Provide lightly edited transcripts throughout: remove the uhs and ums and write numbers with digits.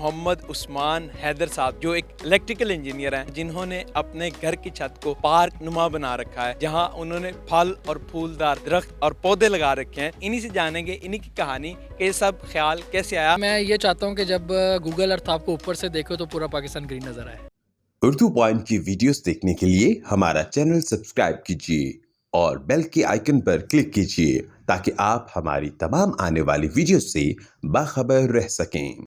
मोहम्मद उस्मान हैदर साहब जो एक इलेक्ट्रिकल इंजीनियर हैं, जिन्होंने अपने घर की छत को पार्क नुमा बना रखा है, जहां उन्होंने फल और फूलदार दरख्त और पौधे लगा रखे हैं। इन्हीं से जानेंगे इन्हीं की कहानी कि ये सब ख्याल कैसे आया। मैं ये चाहता हूँ कि जब गूगल अर्थ आपको ऊपर से देखो तो पूरा पाकिस्तान ग्रीन नजर आए। उर्दू पॉइंट की वीडियोस देखने के लिए हमारा चैनल सब्सक्राइब कीजिए और बेल के आइकन पर क्लिक कीजिए ताकि आप हमारी तमाम आने वाली वीडियोस से बाखबर रह सकें।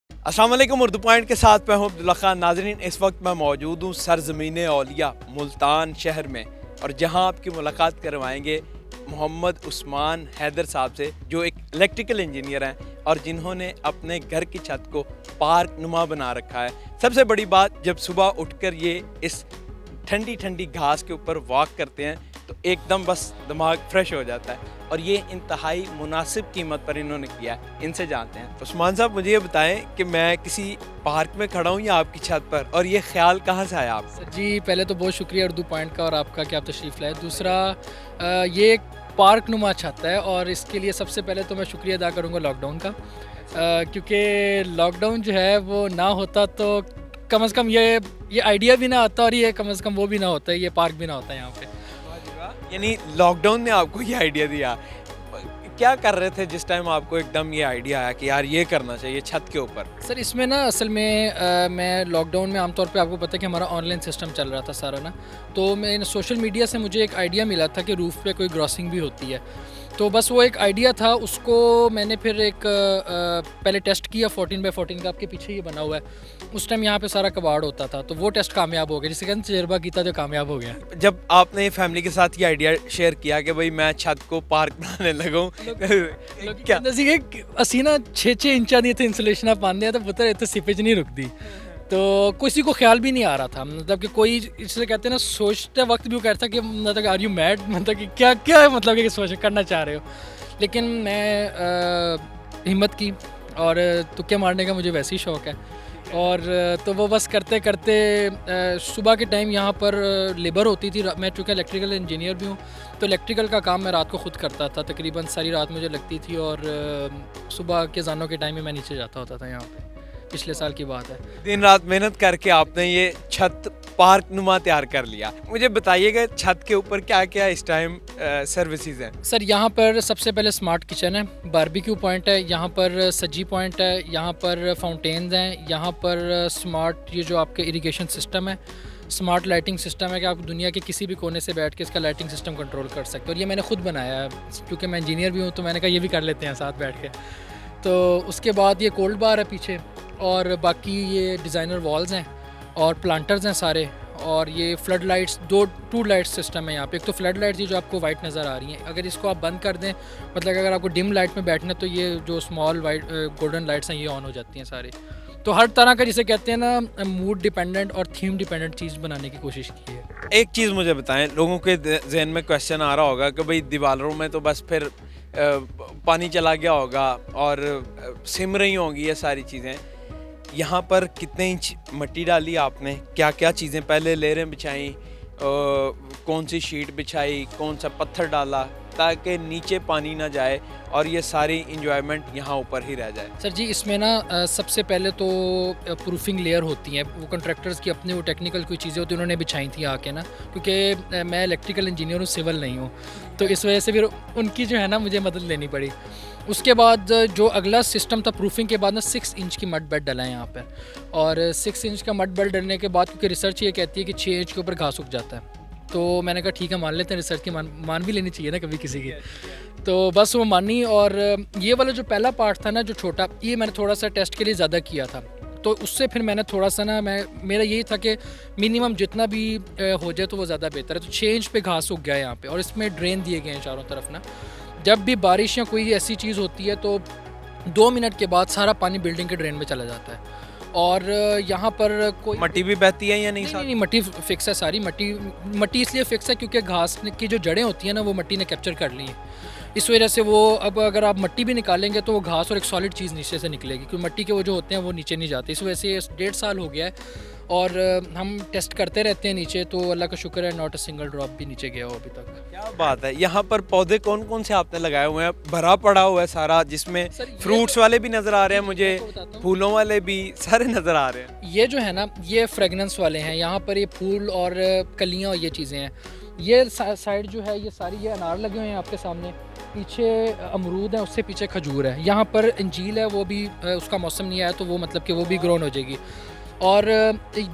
अस्सलाम वालेकुम, उर्दू पॉइंट के साथ मैं हूं अब्दुल्ला खान। नाजरीन, इस वक्त मैं मौजूद हूं सरजमीन औलिया मुल्तान शहर में, और जहां आपकी मुलाकात करवाएंगे मोहम्मद उस्मान हैदर साहब से जो एक इलेक्ट्रिकल इंजीनियर हैं और जिन्होंने अपने घर की छत को पार्क नुमा बना रखा है। सबसे बड़ी बात, जब सुबह उठकर ये इस ठंडी ठंडी घास के ऊपर वॉक करते हैं तो एकदम बस दिमाग फ्रेश हो जाता है, और ये इंतहाई मुनासिब कीमत पर इन्होंने किया है। इनसे जानते हैं। उस्मान साहब, मुझे ये बताएं कि मैं किसी पार्क में खड़ा हूँ या आपकी छत पर, और ये ख्याल कहाँ से आया आपको? सर जी, पहले तो बहुत शुक्रिया उर्दू पॉइंट का और आपका कि आप तशरीफ़ लाए। दूसरा, ये एक पार्क नुमा छत है और इसके लिए सबसे पहले तो मैं शुक्रिया अदा करूँगा लॉकडाउन का, क्योंकि लॉकडाउन जो है वो ना होता तो कम से कम ये आइडिया भी ना आता और ये कम से कम वो भी ना होता, ये पार्क भी ना होता यहाँ पे। यानी लॉकडाउन ने आपको ये आइडिया दिया। क्या कर रहे थे जिस टाइम आपको एकदम ये आइडिया आया कि यार ये करना चाहिए छत के ऊपर? सर, इसमें ना असल में मैं लॉकडाउन में आमतौर पे आपको पता है कि हमारा ऑनलाइन सिस्टम चल रहा था सारा ना, तो मैं सोशल मीडिया से मुझे एक आइडिया मिला था कि रूफ़ पे कोई ग्रॉसिंग भी होती है, तो बस वो एक आइडिया था। उसको मैंने फिर एक पहले टेस्ट किया 14x14 का, आपके पीछे ये बना हुआ है। उस टाइम यहाँ पे सारा कबाड़ होता था, तो वो टेस्ट कामयाब हो गया, जिसे कहते हैं तजर्बा किया जो कामयाब हो गया। जब आपने फैमिली के साथ ये आइडिया शेयर किया कि भाई मैं छत को पार्क बनाने लगा हूँ, क्या ਅਸੀਂ ना 6-6 इंचा दी इंसुलेशन पाते हैं तो पुत्र इतने सीपेज नहीं रुकती, तो किसी को ख्याल भी नहीं आ रहा था। मतलब कि कोई इसलिए कहते हैं ना, सोचते वक्त भी वो कहता था कि मतलब आर यू मैड, मतलब कि क्या क्या मतलब कि सोच करना चाह रहे हो। लेकिन मैं हिम्मत की, और तुक्के मारने का मुझे वैसे ही शौक़ है, और तो वो बस करते करते सुबह के टाइम यहाँ पर लेबर होती थी। मैं चूँकि इलेक्ट्रिकल इंजीनियर भी हूँ, तो इलेक्ट्रिकल का काम मैं रात को ख़ुद करता था, तकरीबन सारी रात मुझे लगती थी, और सुबह के ज़ानों के टाइम में मैं नीचे जाता होता था यहाँ पे। पिछले साल की बात है। दिन रात मेहनत करके आपने ये छत पार्क नुमा तैयार कर लिया। मुझे बताइएगा छत के ऊपर क्या क्या इस टाइम सर्विसेज हैं? सर, यहाँ पर सबसे पहले स्मार्ट किचन है, बारबेक्यू पॉइंट है, यहाँ पर सज्जी पॉइंट है, यहाँ पर फाउंटेन्स हैं, यहाँ पर स्मार्ट ये जो आपके इरिगेशन सिस्टम है, स्मार्ट लाइटिंग सिस्टम है कि आप दुनिया के किसी भी कोने से बैठ के इसका लाइटिंग सिस्टम कंट्रोल कर सकते हो। और ये मैंने खुद बनाया है, क्योंकि मैं इंजीनियर भी हूँ, तो मैंने कहा ये भी कर लेते हैं साथ बैठ के। तो उसके बाद ये कोल्ड बार है पीछे, और बाकी ये डिज़ाइनर वॉल्स हैं और प्लांटर्स हैं सारे, और ये flood lights, two light system है यहाँ पे। एक तो फ्लड लाइट्स ये जो आपको वाइट नज़र आ रही हैं, अगर इसको आप बंद कर दें, मतलब अगर आपको डिम लाइट में बैठना, तो ये जो स्मॉल वाइट गोल्डन लाइट्स हैं ये ऑन हो जाती हैं सारी। तो हर तरह का, जिसे कहते हैं ना, मूड डिपेंडेंट और थीम डिपेंडेंट चीज़ बनाने की कोशिश की है। एक चीज़ मुझे बताएं, लोगों के जहन में क्वेश्चन आ रहा होगा कि भाई दीवारों में तो बस फिर पानी चला गया होगा और सिम रही होंगी ये सारी चीज़ें। यहाँ पर कितने इंच मिट्टी डाली आपने, क्या क्या चीज़ें पहले लेयरें बिछाई, कौन सी शीट बिछाई, कौन सा पत्थर डाला ताकि नीचे पानी ना जाए और ये सारी इंजॉयमेंट यहाँ ऊपर ही रह जाए? सर जी, इसमें ना सबसे पहले तो प्रूफिंग लेयर होती हैं, वो कंट्रैक्टर्स की अपनी वो टेक्निकल कोई चीज़ें होती हैं, उन्होंने बिछाई थी आके ना, क्योंकि मैं इलेक्ट्रिकल इंजीनियर हूँ, सिविल नहीं हूँ, तो इस वजह से फिर उनकी जो है ना मुझे मदद लेनी पड़ी। उसके बाद जो अगला सिस्टम था प्रूफिंग के बाद ना, 6 इंच की मड बेड डला है यहाँ पर, और 6 इंच का मड बेड डलने के बाद, क्योंकि रिसर्च ये कहती है कि 6 इंच के ऊपर घास उग जाता है, तो मैंने कहा ठीक है मान लेते हैं, रिसर्च की मान भी लेनी चाहिए ना कभी किसी की। तो बस वो मानी, और ये वाला जो पहला पार्ट था ना जो छोटा, ये मैंने थोड़ा सा टेस्ट के लिए ज़्यादा किया था, तो उससे फिर मैंने थोड़ा सा ना, मेरा यही था कि मिनिमम जितना भी हो जाए तो वो ज़्यादा बेहतर है। तो 6 इंच पे घास उग गया है यहाँ पे, और इसमें ड्रेन दिए गए हैं चारों तरफ ना। जब भी बारिश या कोई ऐसी चीज़ होती है तो 2 मिनट के बाद सारा पानी बिल्डिंग के ड्रेन में चला जाता है। और यहाँ पर कोई मट्टी भी बहती है या नहीं? नहीं, मट्टी फिक्स है सारी। मट्टी इसलिए फिक्स है क्योंकि घास की जो जड़ें होती हैं ना, वो मट्टी ने कैप्चर कर ली हैं। इस वजह से वो अब अगर आप मिट्टी भी निकालेंगे तो वो घास और एक सॉलिड चीज़ नीचे से निकलेगी, क्योंकि मिट्टी के वो जो होते हैं वो नीचे नहीं जाते। इस वजह से 1.5 साल हो गया है और हम टेस्ट करते रहते हैं नीचे, तो अल्लाह का शुक्र है नॉट अ सिंगल ड्रॉप भी नीचे गया हो अभी तक। क्या बात है। यहाँ पर पौधे कौन कौन से आपने लगाए हुए हैं? भरा पड़ा हुआ है सारा, जिसमें सर, ये फ्रूट्स तो- वाले भी नज़र आ रहे हैं मैं मुझे, आपको बताता हूँ। फूलों वाले भी सारे नज़र आ रहे हैं। ये जो है ना, ये फ्रेगनेंस वाले हैं। यहाँ पर ये फूल और कलियाँ और ये चीज़ें हैं। ये साइड जो है ये सारी, ये अनार लगे हुए हैं आपके सामने, पीछे अमरूद है, उससे पीछे खजूर है। यहाँ पर अंजीर है, वो भी उसका मौसम नहीं आया तो वो मतलब कि वो भी ग्रोन हो जाएगी। और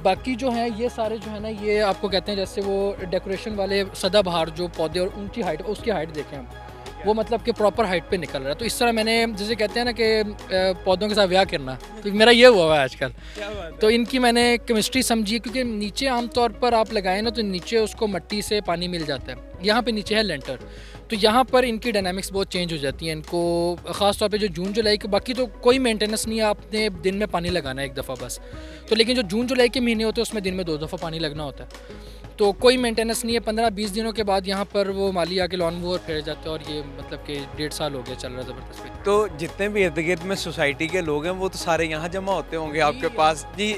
बाकी जो है ये सारे जो है ना, ये आपको कहते हैं जैसे वो डेकोरेशन वाले सदाबहार जो पौधे और ऊंची हाइट, उसकी हाइट देखें हम, वो मतलब कि प्रॉपर हाइट पे निकल रहा है। तो इस तरह मैंने जैसे कहते हैं ना कि पौधों के साथ ब्याह करना, तो मेरा ये हुआ है आजकल। क्या बात है। तो इनकी मैंने केमिस्ट्री समझी, क्योंकि नीचे आमतौर पर आप लगाएं ना तो नीचे उसको मिट्टी से पानी मिल जाता है। यहाँ पे नीचे है लेंटर, तो यहाँ पर इनकी डायनामिक्स बहुत चेंज हो जाती हैं। इनको ख़ास तौर पे जो जून जुलाई के, बाकी तो कोई मेंटेनेंस नहीं है, आपने दिन में पानी लगाना है एक दफ़ा बस। तो लेकिन जो जून जुलाई के महीने होते हैं उसमें दिन में 2 दफ़ा पानी लगना होता है, तो कोई मेंटेनेंस नहीं है। 15-20 दिनों के बाद यहाँ पर वो माली आके लॉन मोवर फेर जाते हैं, और ये मतलब कि 1.5 साल हो गया चल रहा है ज़बरदस्त। तो जितने भी इर्द गिर्द में सोसाइटी के लोग हैं वो तो सारे यहाँ जमा होते होंगे आपके पास जी।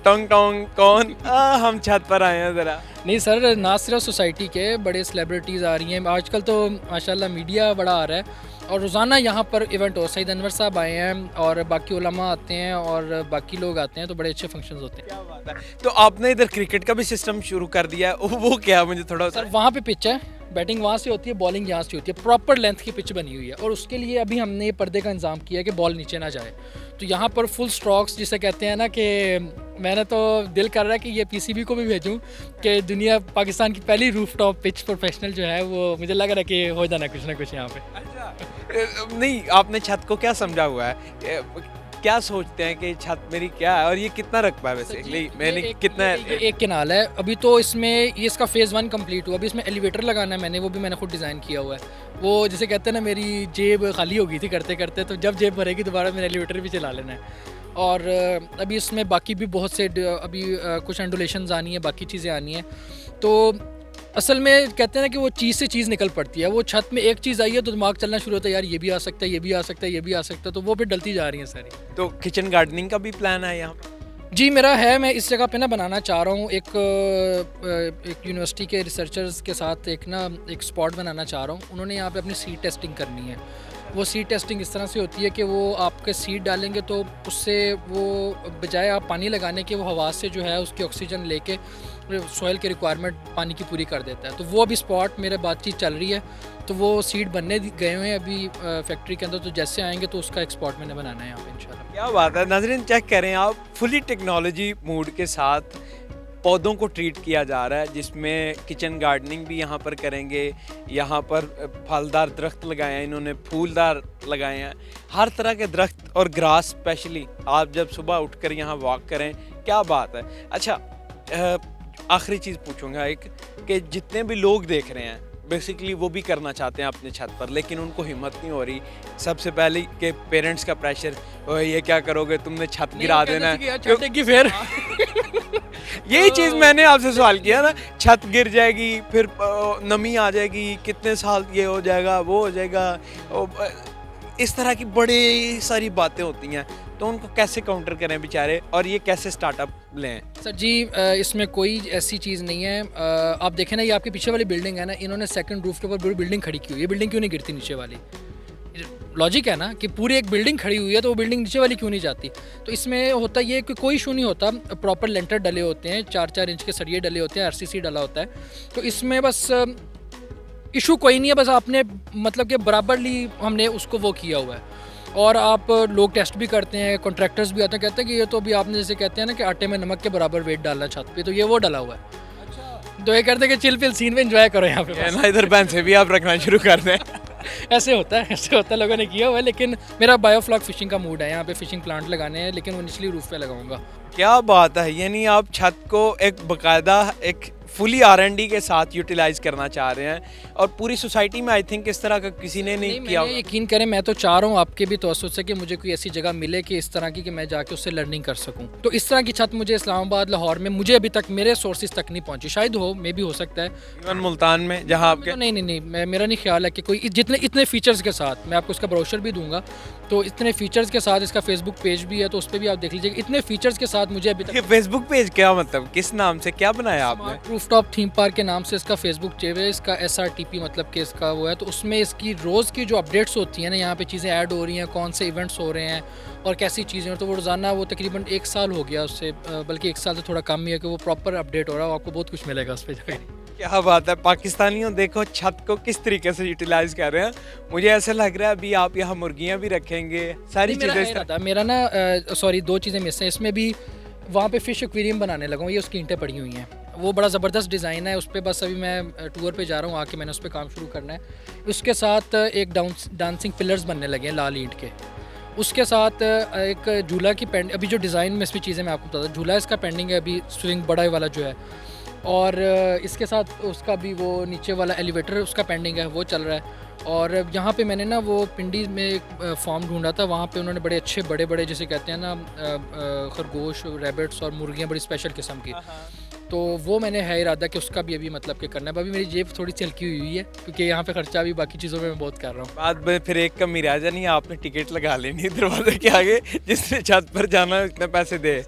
टोंग टोंग कौन हम छत पर आए हैं ज़रा। नहीं सर, ना सिर्फ सोसाइटी के, बड़े सेलिब्रिटीज़ आ रही हैं आजकल तो माशाल्लाह, मीडिया बड़ा आ रहा है, और रोज़ाना यहाँ पर इवेंट हो। सईद अनवर साहब आए हैं और बाकी उलमा आते हैं और बाकी लोग आते हैं, तो बड़े अच्छे फंक्शंस होते हैं। क्या बात है। तो आपने इधर क्रिकेट का भी सिस्टम शुरू कर दिया है, वो क्या, मुझे थोड़ा सर वहाँ पे पिच है, बैटिंग वहाँ से होती है, बॉलिंग यहाँ से होती है, प्रॉपर लेंथ की पिच बनी हुई है। और उसके लिए अभी हमने ये पर्दे का इंतज़ाम किया है कि बॉल नीचे ना जाए। तो यहाँ पर फुल स्ट्रोक्स जिसे कहते हैं ना, कि मैंने तो दिल कर रहा है कि ये पीसीबी को भी भेजूं कि दुनिया पाकिस्तान की पहली रूफटॉप पिच प्रोफेशनल जो है वो, मुझे लग रहा है कि हो जाना कुछ ना कुछ यहाँ पे। अच्छा। नहीं, आपने छत को क्या समझा हुआ है? क्या सोचते हैं कि छत मेरी क्या है, और ये कितना रकबा है बेसिकली, मैंने कितना एक किनाल है अभी तो इसमें, ये इसका फेज़ 1 कंप्लीट हुआ। अभी इसमें एलिवेटर लगाना है मैंने, वो भी मैंने खुद डिज़ाइन किया हुआ है। वो जिसे कहते हैं ना, मेरी जेब खाली हो गई थी करते करते, तो जब जेब भरेगी दोबारा मैंने एलिवेटर भी चला लेना है। और अभी इसमें बाकी भी बहुत से अभी कुछ एंडुलेशंस आनी है, बाकी चीज़ें आनी हैं। तो असल में कहते हैं ना कि वो चीज़ से चीज़ निकल पड़ती है। वो छत में एक चीज़ आई है तो दिमाग चलना शुरू होता है, यार ये भी आ सकता है, ये भी आ सकता है, ये भी आ सकता है, तो वो फिर डलती जा रही है सारी। तो किचन गार्डनिंग का भी प्लान है यहाँ पे? जी मेरा है, मैं इस जगह पे ना बनाना चाह रहा हूँ एक यूनिवर्सिटी के रिसर्चर्स के साथ एक स्पॉट बनाना चाह रहा हूँ। उन्होंने यहाँ पे अपनी सीड टेस्टिंग करनी है। वो सीड टेस्टिंग इस तरह से होती है कि वो आपके सीड डालेंगे तो उससे वो बजाय आप पानी लगाने के, वो हवा से जो है उसकी ऑक्सीजन लेके सॉइल की रिक्वायरमेंट पानी की पूरी कर देता है। तो वो अभी स्पॉट मेरे बातचीत चल रही है, तो वो सीड बनने गए हुए हैं अभी फैक्ट्री के अंदर। तो जैसे आएंगे तो उसका एक स्पॉट मैंने बनाना है यहाँ पे इंशाल्लाह। क्या बात है। नाज़रीन चेक करें आप, फुली टेक्नोलॉजी मूड के साथ पौधों को ट्रीट किया जा रहा है, जिसमें किचन गार्डनिंग भी यहाँ पर करेंगे। यहाँ पर फलदार दरख्त लगाए हैं इन्होंने, फूलदार लगाए हैं, हर तरह के दरख्त और ग्रास। स्पेशली आप जब सुबह उठकर यहाँ वॉक करें, क्या बात है। अच्छा, आखिरी चीज़ पूछूंगा एक, कि जितने भी लोग देख रहे हैं बेसिकली वो भी करना चाहते हैं अपने छत पर, लेकिन उनको हिम्मत नहीं हो रही। सबसे पहले कि पेरेंट्स का प्रेशर, ओए ये क्या करोगे, तुमने छत गिरा देना है, फिर यही चीज़ मैंने आपसे सवाल किया ना, छत गिर जाएगी, फिर नमी आ जाएगी, कितने साल ये हो जाएगा, वो हो जाएगा, इस तरह की बड़ी सारी बातें होती हैं। तो उनको कैसे काउंटर करें बेचारे, और ये कैसे स्टार्टअप लें? सर जी इसमें कोई ऐसी चीज़ नहीं है। आप देखें ना, ये आपके पीछे वाली बिल्डिंग है ना, इन्होंने सेकंड रूफ के ऊपर पूरी बिल्डिंग खड़ी की हुई है। ये बिल्डिंग क्यों नहीं गिरती नीचे वाली? लॉजिक है ना कि पूरी एक बिल्डिंग खड़ी हुई है तो वो बिल्डिंग नीचे वाली क्यों नहीं जाती? तो इसमें होता ये कि कोई इशू नहीं होता, प्रॉपर लेंटर डले होते हैं, 4-4 इंच के सरिये डले होते हैं, आरसीसी डला होता है। तो इसमें बस इशू कोई नहीं है, बस आपने मतलब कि बराबरली हमने उसको वो किया हुआ है। और आप लोग टेस्ट भी करते हैं, कॉन्ट्रैक्टर्स भी आते हैं, कहते हैं कि ये तो अभी आपने जैसे कहते हैं ना कि आटे में नमक के बराबर वेट डालना छत पे, तो ये वो डला हुआ है। तो ये कहते हैं कि चिल पिल सीन में एंजॉय करो यहाँ पे ना, इधर बैन से भी आप रखना शुरू कर दें। ऐसे होता है, लोगों ने किया हुआ है। लेकिन मेरा बायोफ्लॉक फिशिंग का मूड है, यहाँ पे फिशिंग प्लांट लगाने हैं, लेकिन वो निचली रूफ पे लगाऊंगा। क्या बात है, यानी आप छत को एक बाकायदा एक फुली R&D के साथ यूटिलाइज करना चाह रहे हैं और पूरी सोसाइटी में आई थिंक इस तरह का किसी ने नहीं किया मैंने यकीन करें, मैं तो चाह रहा हूँ आपके भी तवज्जुह से कि मुझे कोई ऐसी जगह मिले कि इस तरह की कि मैं जाके उससे लर्निंग कर सकूँ। तो इस तरह की छत मुझे इस्लामाबाद, लाहौर में मुझे अभी तक मेरे सोर्सेज तक नहीं पहुँची। शायद हो, मे भी हो सकता है। इवन मुल्तान में जहाँ आपके नहीं, मेरा नहीं ख्याल है कि कोई इतने फीचर्स के साथ, मैं आपको इसका ब्रोशर भी दूंगा, तो इतने फीचर्स के साथ इसका फेसबुक पेज भी है, तो उस पर भी आप देख लीजिए। इतने फीचर्स के साथ मुझे अभी तक फेसबुक पेज क्या मतलब, किस नाम से क्या बनाया आपने? रूफटॉप थीम पार्क के नाम से इसका फेसबुक पेज है। इसका SRTP मतलब कि इसका वो है, तो उसमें इसकी रोज़ की जो अपडेट्स होती हैं ना, यहाँ पे चीज़ें ऐड हो रही हैं, कौन से इवेंट्स हो रहे हैं और कैसी चीज़ें, तो वो रोज़ाना, वो तकरीबन 1 साल हो गया उससे, बल्कि 1 साल से थोड़ा कम ही है कि वो प्रॉपर अपडेट हो रहा है। आपको बहुत कुछ मिलेगा उस पर जाकर। क्या बात है, पाकिस्तानियों देखो छत को किस तरीके से यूटिलाइज कर रहे हैं। मुझे ऐसा लग रहा है अभी आप यहाँ मुर्गियाँ भी रखेंगे, सारी चीज़ें। मेरा ना सॉरी 2 चीज़ें मिस हैं इसमें भी। वहाँ पे फ़िश एक्वेरियम बनाने लगा हूँ, ये उसकी ईंटें पड़ी हुई हैं। वो बड़ा ज़बरदस्त डिज़ाइन है, उस पर बस अभी मैं टूर पे जा रहा हूँ, आके मैंने उस पर काम शुरू करना है। उसके साथ एक डांसिंग पिलर्स बनने लगे हैं लाल ईंट के। उसके साथ एक झूला की पेंड, अभी जो डिज़ाइन में इसमें चीज़ें मैं आपको बता दूँ, झूला इसका पेंडिंग है अभी, स्विंग बड़ा वाला जो है, और इसके साथ उसका भी वो नीचे वाला एलिवेटर उसका पेंडिंग है, वो चल रहा है। और यहाँ पे मैंने ना वो पिंडी में एक फॉर्म ढूंढा था, वहाँ पे उन्होंने बड़े अच्छे बड़े जिसे कहते हैं ना खरगोश, रैबिट्स और मुर्गियाँ बड़ी स्पेशल किस्म की, तो वो मैंने है इरादा कि उसका भी अभी मतलब कि करना है। अभी मेरी जेब थोड़ी सी हल्की हुई है क्योंकि यहाँ पे खर्चा भी बाकी चीज़ों में मैं बहुत कर रहा हूँ। बाद में फिर एक कमी रह जानी, आपने टिकट लगा लेनी दरवाजे के आगे, जिसने छत पर जाना है उतने पैसे दे।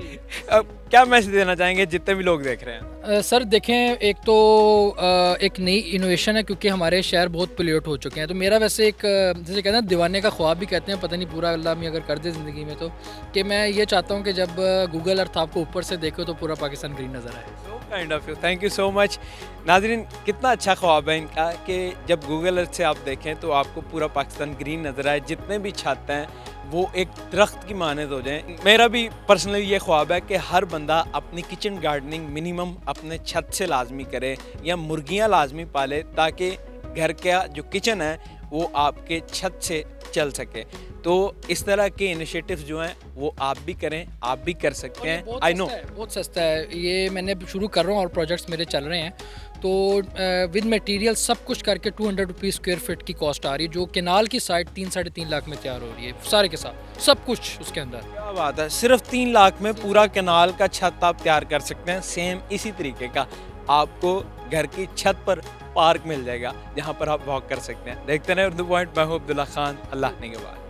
अब क्या मैसेज देना चाहेंगे जितने भी लोग देख रहे हैं? सर देखें, एक तो एक नई इनोवेशन है क्योंकि हमारे शहर बहुत पोल्यूट हो चुके हैं। तो मेरा वैसे एक जैसे कहते हैं दीवाने का ख्वाब भी कहते हैं, पता नहीं पूरा अल्लाह में अगर कर दे ज़िंदगी में, तो कि मैं ये चाहता हूँ कि जब गूगल अर्थ आपको ऊपर से देखो तो पूरा पाकिस्तान ग्रीन नज़र आए। Kind of you, thank you so much. नाज़रीन, कितना अच्छा ख्वाब है इनका कि जब गूगल अर्थ से आप देखें तो आपको पूरा पाकिस्तान ग्रीन नज़र आए, जितने भी छत हैं वो एक दरख्त की मानद हो जाएं। मेरा भी पर्सनली ये ख्वाब है कि हर बंदा अपनी किचन गार्डनिंग मिनिमम अपने छत से लाजमी करे या मुर्गियाँ लाजमी पाले, ताकि घर का जो किचन है वो आपके छत से चल सके। तो इस तरह के इनिशिएटिव्स जो हैं वो आप भी करें, आप भी कर सकते हैं। आई नो बहुत सस्ता है, ये मैंने शुरू कर रहा हूँ और प्रोजेक्ट्स मेरे चल रहे हैं। तो विद मटेरियल सब कुछ करके 200 रुपीज़ स्क्वायर फीट की कॉस्ट आ रही है, जो केनाल की साइड 3-3.5 लाख में तैयार हो रही है, सारे के साथ सब कुछ उसके अंदर। क्या बात है, सिर्फ 3 लाख में पूरा केनाल का छत आप तैयार कर सकते हैं। सेम इसी तरीके का आपको घर की छत पर पार्क मिल जाएगा जहाँ पर आप वॉक कर सकते हैं। देखते रहें उर्दू पॉइंट, मैं हूँ अब्दुल्ला खान। अल्लाह ने के बाद।